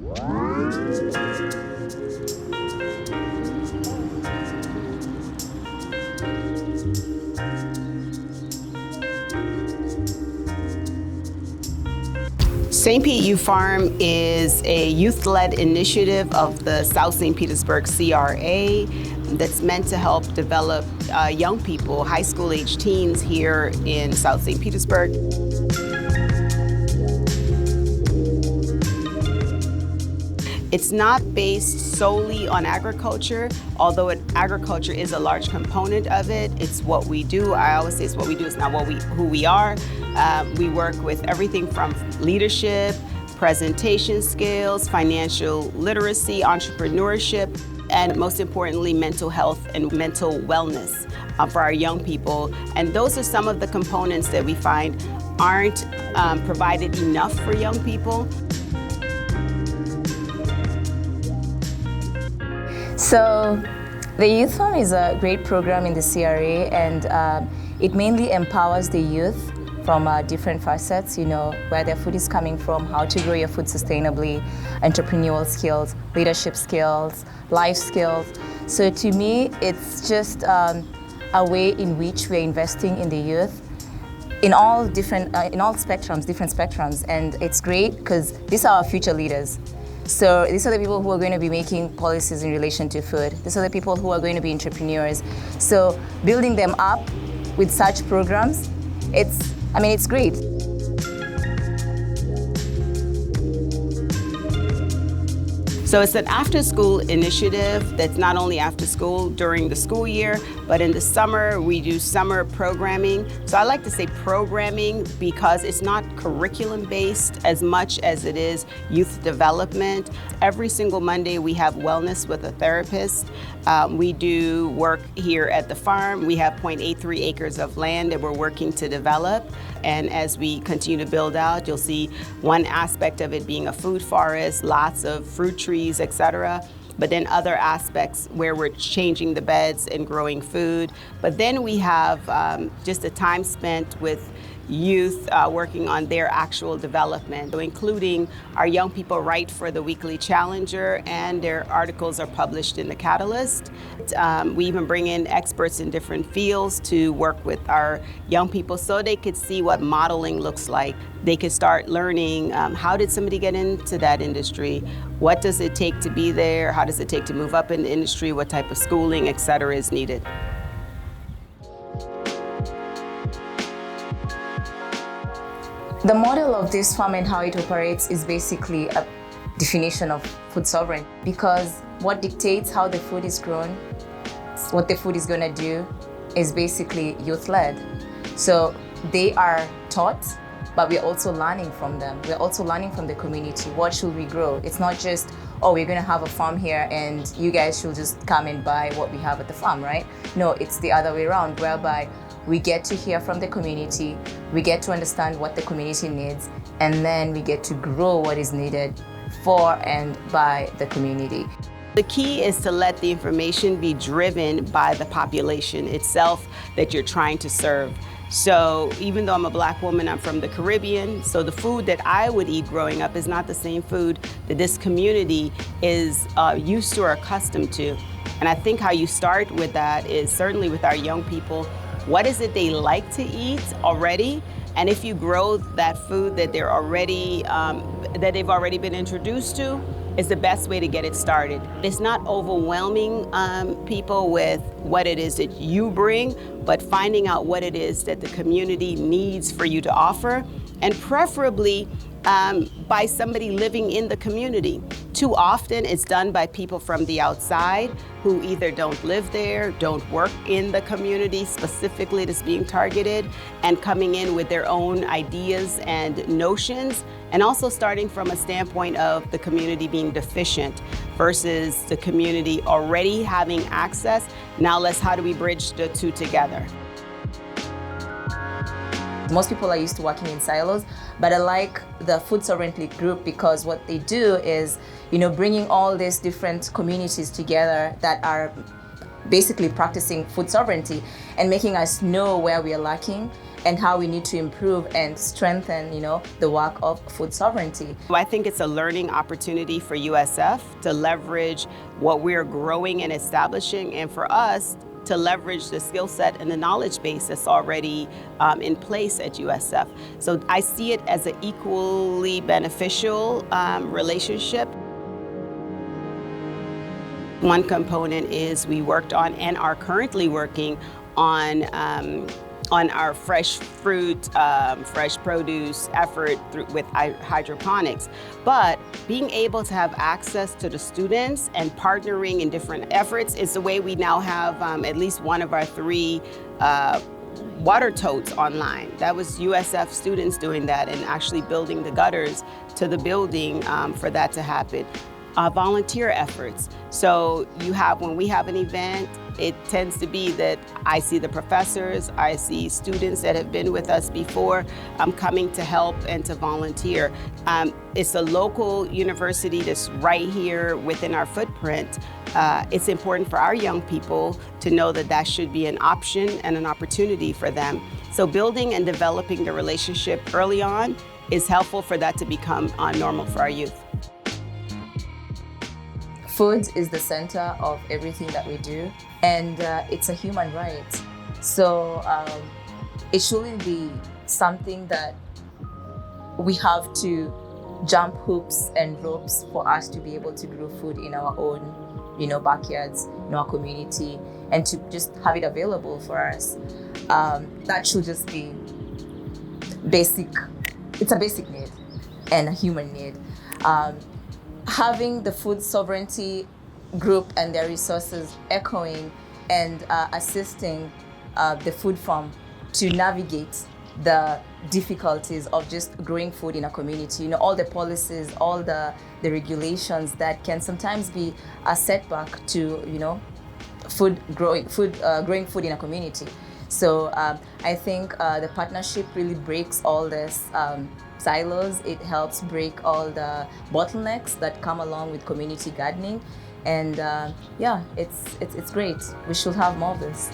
St. Pete Youth Farm is a youth-led initiative of the South St. Petersburg CRA that's meant to help develop young people, high school age teens here in South St. Petersburg. It's not based solely on agriculture, although agriculture is a large component of it. It's what we do. I always say it's what we do, it's not who we are. We work with everything from leadership, presentation skills, financial literacy, entrepreneurship, and most importantly, mental health and mental wellness for our young people. And those are some of the components that we find aren't provided enough for young people. So the Youth Farm is a great program in the CRA, and it mainly empowers the youth from different facets, where their food is coming from, how to grow your food sustainably, entrepreneurial skills, leadership skills, life skills. So to me, it's just a way in which we're investing in the youth in all different spectrums, and it's great because these are our future leaders. So these are the people who are going to be making policies in relation to food. These are the people who are going to be entrepreneurs. So building them up with such programs, it's great. So it's an after-school initiative that's not only after school during the school year, but in the summer we do summer programming. So I like to say programming because it's not curriculum-based as much as it is youth development. Every single Monday we have wellness with a therapist. We do work here at the farm. We have 0.83 acres of land that we're working to develop. And as we continue to build out, you'll see one aspect of it being a food forest, lots of fruit trees, etc. But then other aspects where we're changing the beds and growing food. But then we have just a time spent with youth working on their actual development, so including our young people write for the Weekly Challenger, and their articles are published in the Catalyst. We even bring in experts in different fields to work with our young people so they could see what modeling looks like. They could start learning how did somebody get into that industry? What does it take to be there? How does it take to move up in the industry? What type of schooling, etc. is needed? The model of this farm and how it operates is basically a definition of food sovereignty, because what dictates how the food is grown, what the food is going to do, is basically youth-led. So they are taught, but we're also learning from them. We're also learning from the community. What should we grow? It's not just, oh, we're going to have a farm here and you guys should just come and buy what we have at the farm, right? No, it's the other way around, whereby we get to hear from the community, we get to understand what the community needs, and then we get to grow what is needed for and by the community. The key is to let the information be driven by the population itself that you're trying to serve. So even though I'm a Black woman, I'm from the Caribbean, so the food that I would eat growing up is not the same food that this community is used to or accustomed to. And I think how you start with that is certainly with our young people. What is it they like to eat already? And if you grow that food that they've already been introduced to, is the best way to get it started. It's not overwhelming people with what it is that you bring, but finding out what it is that the community needs for you to offer, and preferably by somebody living in the community. Too often it's done by people from the outside who either don't live there, don't work in the community specifically that's being targeted, and coming in with their own ideas and notions, and also starting from a standpoint of the community being deficient versus the community already having access. Now how do we bridge the two together? Most people are used to working in silos, but I like the Food Sovereignty group because what they do is, bringing all these different communities together that are basically practicing food sovereignty and making us know where we are lacking and how we need to improve and strengthen, the work of food sovereignty. I think it's a learning opportunity for USF to leverage what we're growing and establishing, and for us to leverage the skill set and the knowledge base that's already in place at USF. So I see it as an equally beneficial relationship. One component is we worked on and are currently working on our fresh fruit, fresh produce effort with hydroponics. But being able to have access to the students and partnering in different efforts is the way we now have at least one of our 3 water totes online. That was USF students doing that and actually building the gutters to the building for that to happen. Volunteer efforts. So when we have an event, it tends to be that I see the professors, I see students that have been with us before coming to help and to volunteer. It's a local university that's right here within our footprint. It's important for our young people to know that that should be an option and an opportunity for them. So building and developing the relationship early on is helpful for that to become normal for our youth. Food is the center of everything that we do, and it's a human right. So it shouldn't be something that we have to jump hoops and ropes for us to be able to grow food in our own, backyards, in our community, and to just have it available for us. That should just be basic. It's a basic need and a human need. Having the food sovereignty group and their resources echoing and assisting the food farm to navigate the difficulties of just growing food in a community, all the policies, all the regulations that can sometimes be a setback to, growing food in a community. So I think the partnership really breaks all this silos. It helps break all the bottlenecks that come along with community gardening, and it's great. We should have more of this.